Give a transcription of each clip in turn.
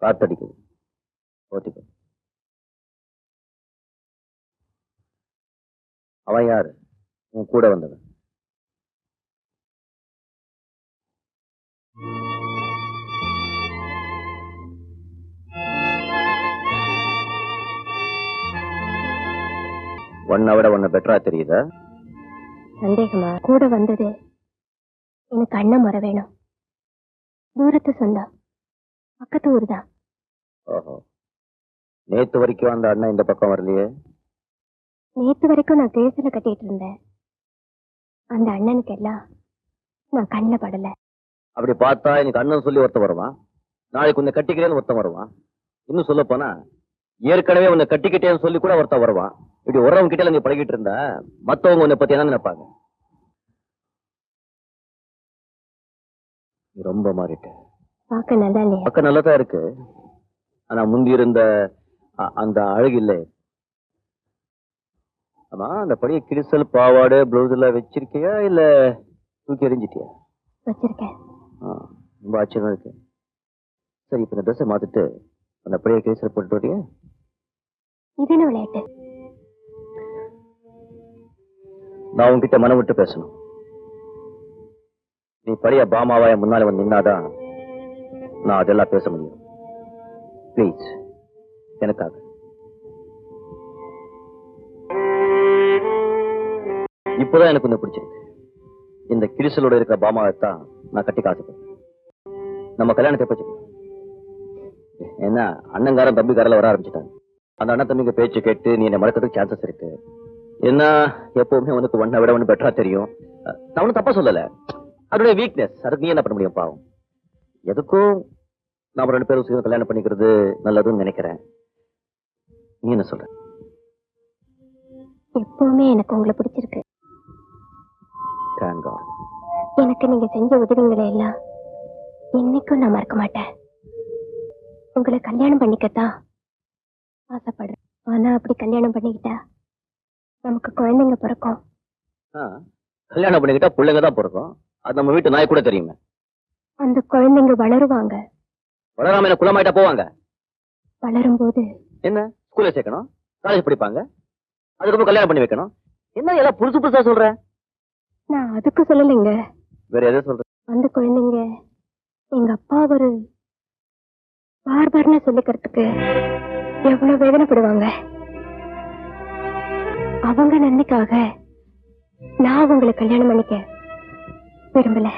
காத்தடிக்குது. ஓத்திக்கோ. அவன் யாரு? உன் கூட வந்தவன். ஒன்னை விட ஒன்ன பெட்டரா தெரியுதா? சந்தேகமா? கூட வந்தது எனக்கு அண்ணன் முறை வேணும். தூரத்து சொந்தம், பக்கத்து ஊர் தான். ஓஹோ, நேத்து வரைக்கும் அந்த அண்ணன் இந்த பக்கம் வரலையே? நேத்து வரைக்கும் நான் கேசல கட்டிட்டு இருந்தேன். அந்த அண்ணனுக்கு எல்லாம் நான் கண்ணில் படல. அப்படி பார்த்தா எனக்கு அண்ணன் சொல்லி ஒருத்தன் வருவான், நாளைக்கு உன்னை கட்டிக்கிறேன்னு ஒருத்தன் வருவான், இன்னும் சொல்ல போனா ஏற்கனவே உன்னை கட்டிக்கிட்டேன்னு சொல்லி கூட ஒருத்தன் வருவான். இப்படி உறவங்க கிட்ட நீ பழகிட்டு இருந்தா மத்தவங்க உன்னை பத்தி என்ன நினைப்பாங்க? நீ ரொம்ப மாறிட்ட. பார்க்க நல்லா இல்லையா? பார்க்க நல்லதா இருக்கு, ஆனா முந்தி இருந்த அந்த அழகு இல்லை. ஆமா, அந்த பழைய கிழிசல் பாவாடை பிளவுஸ் எல்லாம் வச்சிருக்கியா இல்ல தூக்கி எறிஞ்சிட்டியா? வச்சிருக்கேன். ரொம்ப ஆச்சரியமா இருக்கு. சரி, இப்ப இந்த ட்ரெஸ்ஸை மாத்திட்டு அந்த பழைய கிழிசல் போட்டு வரியா? இது என்ன விளையாட்டு? நான் உன்கிட்ட மனம் விட்டு பேசணும். நீ பழைய பாமாவாய முன்னால வந்து நின்னாதான் நான் அதெல்லாம் பேச முடியும். பிளீஸ், எனக்காக. இப்பதான் எனக்கு ஒண்ணு பிடிச்சிருக்கு. இந்த கிழிசலோட இருக்க பாமாவைத்தான் நான் கட்டி காசுப்பேன். நம்ம கல்யாணத்தை பற்றி என்ன அண்ணங்காரன் தம்பிக்காரில் வர ஆரம்பிச்சுட்டாங்க. அந்த அண்ணன் தம்பிங்க பேச்சு கேட்டு நீ என்ன மறக்கிறதுக்கு சான்சஸ் இருக்கு. என்ன எப்பவுமே உனக்கு ஒன்னை விட ஒண்ணு பெட்டரா தெரியும். நான் ஒன்னும் தப்பா சொல்லல, அதோட வீக்னஸ். அதுக்கு நீ என்ன பண்ண முடியும்? பாவம். எதுக்கும் நாம ரெண்டு பேரும் சேர்ந்து கல்யாணம் பண்ணிக்கிறது நல்லதுன்னு நினைக்கிறேன். நீ என்ன சொல்ற? எப்பவுமே எனக்கு உங்களை பிடிச்சிருக்கு. Thank God. எனக்கு நீங்க செஞ்ச உதவிகளை எல்லாம் இன்னைக்கும் நான் மறக்க மாட்டேன். உங்களை கல்யாணம் பண்ணிக்கத்தான் ஆசைப்படுறேன். ஆனா அப்படி கல்யாணம் பண்ணிக்கிட்டா நமக்கு குழந்தைங்க பிறக்கும். கல்யாணம் பண்ணிக்கிட்டா பிள்ளைங்க தான் பிறக்கும். அது நம்ம வீட்டு நாய் கூட தெரியுமே. அந்த குழந்தைங்க வளருவாங்க. வளராம என்ன குளமாயிட்டா போவாங்க? வளரும் போது என்ன ஸ்கூல்ல சேர்க்கணும், காலேஜ் படிப்பாங்க, அதுக்கப்புறம் கல்யாணம் பண்ணி வைக்கணும். என்ன எல்லாம் புதுசு புதுசா சொல்ற? நான் அதுக்கு சொல்லலைங்க. வேற எதை சொல்ற? அந்த குழந்தைங்க எங்க அப்பா ஒரு பார்பர்னு சொல்லிக்கிறதுக்கு எவ்வளவு வேதனைப்படுவாங்க. அவங்க நன்மைக்காக நான் உங்களை கல்யாணம் பண்ணிக்க விரும்பல.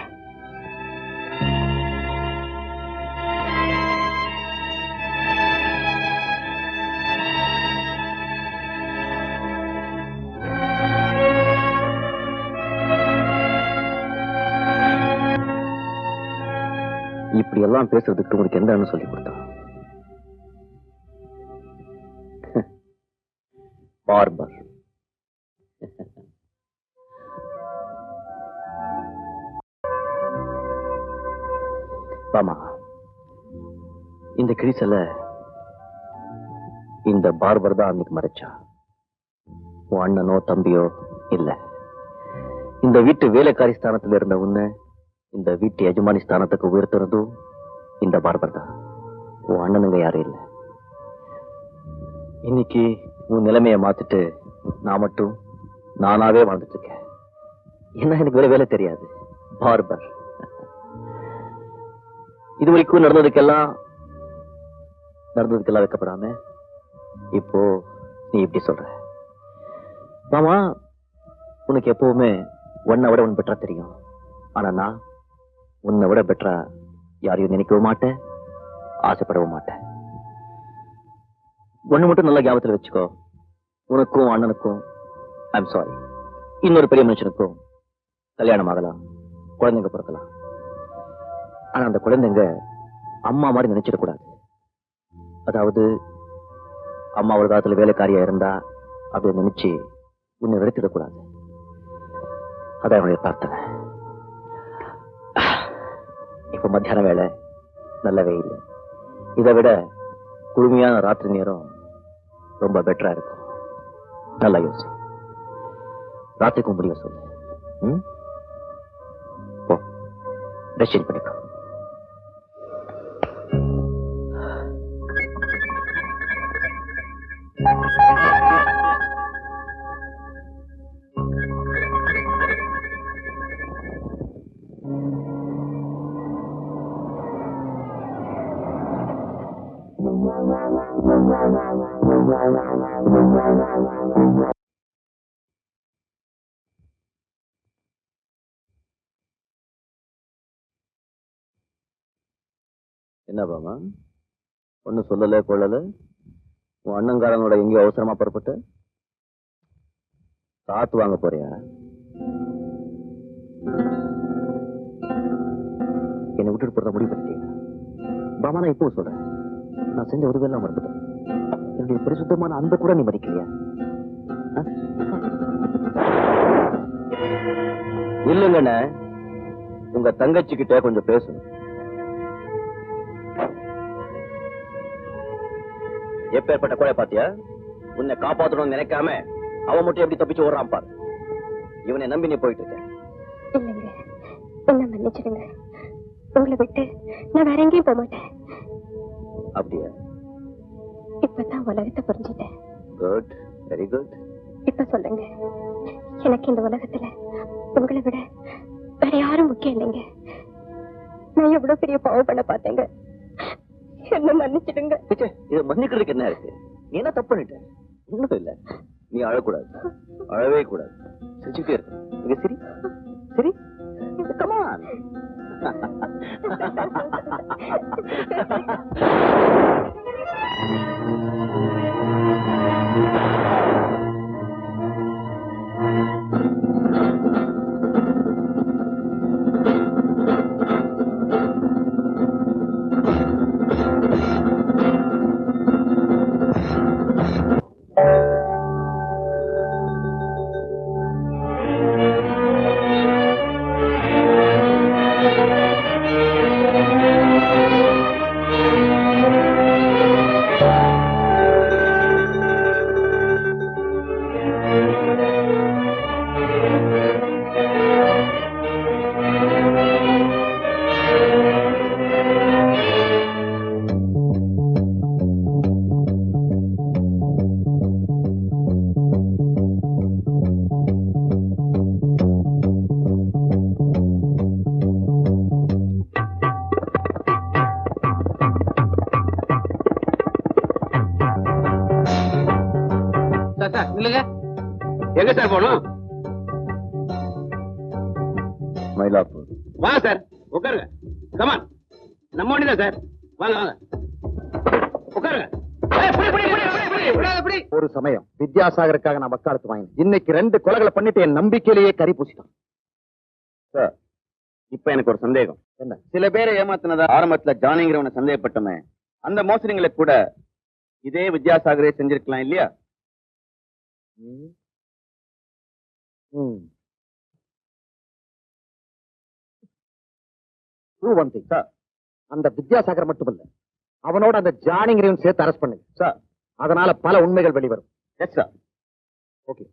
இப்படி எல்லாம் பேசுறதுக்கு உங்களுக்கு எந்த அண்ணன் சொல்லி கொடுத்தா? பார்பர். ஆமா, இந்த கிழிசல இந்த பார்பர் தான் அன்னைக்கு மறைச்சா. உன் அண்ணனோ தம்பியோ இல்ல. இந்த வீட்டு வேலைக்காரி ஸ்தானத்துல இருந்த உன்னை இந்த வீட்டு எஜமானி ஸ்தானத்துக்கு உயர்த்துறதும் இந்த பார்பர் தான். உன் அண்ணனுங்க யாரும் இல்லை. இன்னைக்கு உன் நிலைமையை மாத்திட்டு நான் மட்டும் நானாவே வாழ்ந்துட்டு இருக்கேன். என்ன எனக்கு வேற வேலை தெரியாது. பார்பர். இது வரைக்கும் நடந்ததுக்கெல்லாம் வைக்கப்படாம இப்போ நீ இப்படி சொல்ற. மாமா, உனக்கு எப்பவுமே ஒன்னை விட ஒன்னு பெட்டரா தெரியும். ஆனா நான் உன்னை விட பெட்டரா யாரையும் நினைக்கவும் மாட்டேன், ஆசைப்படவும் மாட்டேன். ஒண்ணு மட்டும் நல்ல ஞாபகத்துல வச்சுக்கோ, உனக்கும் அண்ணனுக்கும் ஐம் சாரி, இன்னொரு பெரிய மனுஷனுக்கும் கல்யாணம் ஆகலாம், குழந்தைங்க பிறக்கலாம். ஆனா அந்த குழந்தைங்க அம்மா மாதிரி நினைச்சிடக்கூடாது. அதாவது அம்மா ஒரு காலத்துல வேலைக்காரியா இருந்தா அப்படி நினைச்சு உன்னை வெறுத்திடக்கூடாது. அதான் என்னுடைய பிரார்த்தனை. இப்ப மத்தியான வேலை, நல்ல வெயில், இதை விட குழுமையான ராத்திரி நேரம் ரொம்ப பெட்டரா இருக்கும். நல்லா யோசி, ராத்திரிக்கும் முடிவு சொல்லு. போ, ட்ரெஸ் சேஞ்ச் பண்ணிக்கோ. என்ன பாமா, ஒண்ணு சொல்லல கொள்ளல? உன் அண்ணங்காரனோட எங்கேயோ அவசரமா புறப்பட்டு காத்து வாங்க போறியா? என்னை விட்டுட்டு போறத முடிவு பண்ணிட்டீங்க பாமா. நான் இப்போ சொல்றேன், நான் செஞ்ச ஒரு வேலை மறந்துட்டேன். என்னுடைய பரிசுத்தமான அன்பை கூட நீ மதிக்கலையா? இல்லங்கண்ண, உங்க தங்கச்சி கிட்ட கொஞ்சம் பேசணும். எப்பேற்பட்ட கொலை பாத்தியா? உன்னை காப்பாற்றணும்னு நினைக்காம அவன் மட்டும் எப்படி தப்பிச்சு ஓடுறான் பாரு. இவனை நம்பி நீ போயிட்டு இருக்க. இல்லைங்க, என்ன மன்னிச்சிடுங்க. உங்களை விட்டு நான் வேற எங்கேயும் போக மாட்டேன். அப்படியா? இப்பதான் உலகத்தை புரிஞ்சுட்டேன். Good, very good. இப்ப சொல்லுங்க, எனக்கு இந்த உலகத்துல உங்களை விட வேற யாரும் முக்கியம் இல்லைங்க. நான் எவ்வளவு பெரிய பாவம் பண்ண பார்த்தேங்க. என்ன மன்னிச்சிடுங்க. இதை மன்னிக்கிறதுக்கு என்ன இருக்கு? நீ என்ன தப்பு பண்ணிட்ட? ஒண்ணும் இல்ல. நீ அழக்கூடாது, அழவே கூடாது, சிரிச்சுட்டே இருக்கு. சரி சரி, கமான். எங்க சார் போகணும்? மயிலாப்பூர். வாங்க சார், உட்காருங்க. கமான், நம்ம வண்டி தான் சார். வாங்க வாங்க, உட்காருங்க. ஒரு சமயம் வித்யாசாகருக்காக நான் வக்காலத்து வாங்கினேன். இன்னைக்கு 2 கொலைகளை பண்ணிட்டு என் நம்பிக்கையிலேயே கறி பூசிட்டான். சார், இப்ப எனக்கு ஒரு சந்தேகம். என்ன? சில பேரை ஏமாத்தினதா ஆரம்பத்துல ஜானிங்கிறவனை சந்தேகப்பட்டமே, அந்த மோசடிங்களை கூட இதே வித்யாசாகரே செஞ்சிருக்கலாம் இல்லையா? அந்த வித்யாசாகர் மட்டுமல்ல, அவனோட அந்த ஜானிங்கிறவன் சேர்த்து அரெஸ்ட் பண்ணுங்க சார். அதனால பல உண்மைகள் வெளிவரும். Yes sir. ஓகே.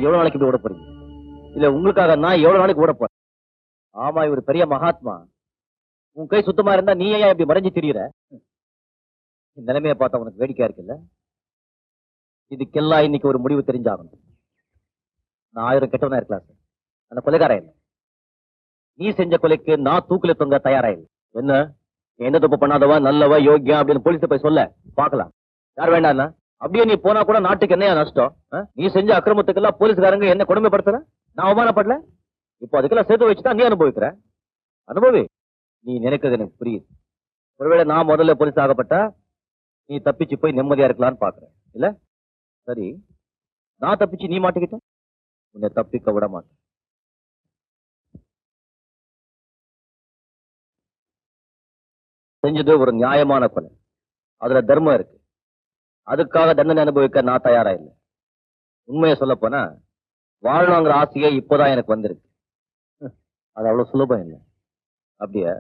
எவ்வளவு நாளைக்கு இப்படி ஓட போறீங்க? இல்ல உங்களுக்காக நான் எவ்வளவு நாளைக்கு ஓட போறேன்? ஆமா, இவர் பெரிய மகாத்மா. உன் கை சுத்தமா இருந்தா நீ ஏன் இப்படி மறைஞ்சு திரியுற? இந்த நிலைமையை பார்த்தா உனக்கு வேடிக்கையா இருக்குல்ல? இதுக்கெல்லாம் இன்னைக்கு ஒரு முடிவு தெரிஞ்சாகணும். நான் 1000 கெட்டவனா இருக்கலாம் சார், அந்த கொலைகாரன் இல்லை. நீ செஞ்ச கொலைக்கு நான் தூக்கில தொங்க தயாரா இல்லை. என்ன எந்த தப்பு பண்ணாதவா நல்லவா யோகியா அப்படின்னு போலீஸ் போய் சொல்ல பாக்கலாம். யார் வேண்டாம்? அப்படியே நீ போனா கூட நாட்டுக்கு என்னையா நஷ்டம்? நீ செஞ்ச அக்கிரமத்துக்கெல்லாம் போலீஸ்காரங்க என்ன கொடுமைப்படுத்துற? நான் அவமானப்படல. இப்போ அதுக்கெல்லாம் சேர்த்து வச்சுதான் நீ அனுபவிக்கிற. அனுபவி. நீ நினைக்கிறது எனக்கு புரியுது. ஒருவேளை நான் முதல்ல போலீஸ் ஆகப்பட்டா நீ தப்பிச்சு போய் நிம்மதியா இருக்கலாம்னு பாக்குற இல்ல? சரி, நான் தப்பிச்சு நீ மாட்டிக்கிட்ட, உன்னை தப்பிக்க விட மாட்டேன். செஞ்சது ஒரு நியாயமான கொலை, அதுல தர்மம் இருக்கு. அதுக்காக தண்டனை அனுபவிக்க நான் தயாரா இல்லை. உண்மையை சொல்ல போனா வாழணுங்கிற ஆசையே இப்போதான் எனக்கு வந்திருக்கு. அது அவ்வளவு சுலபம் இல்லை. அப்படியா?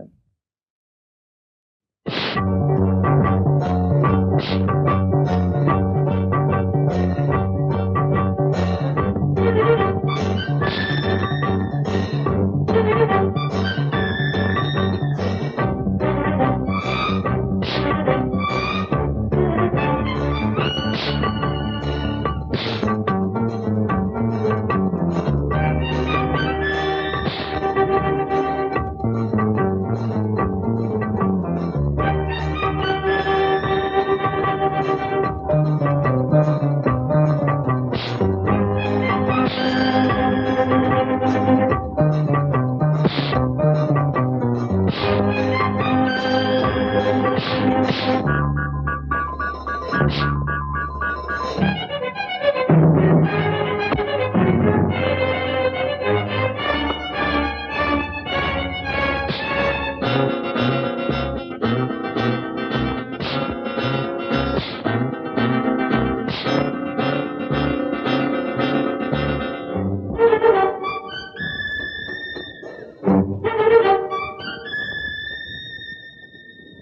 Thank you.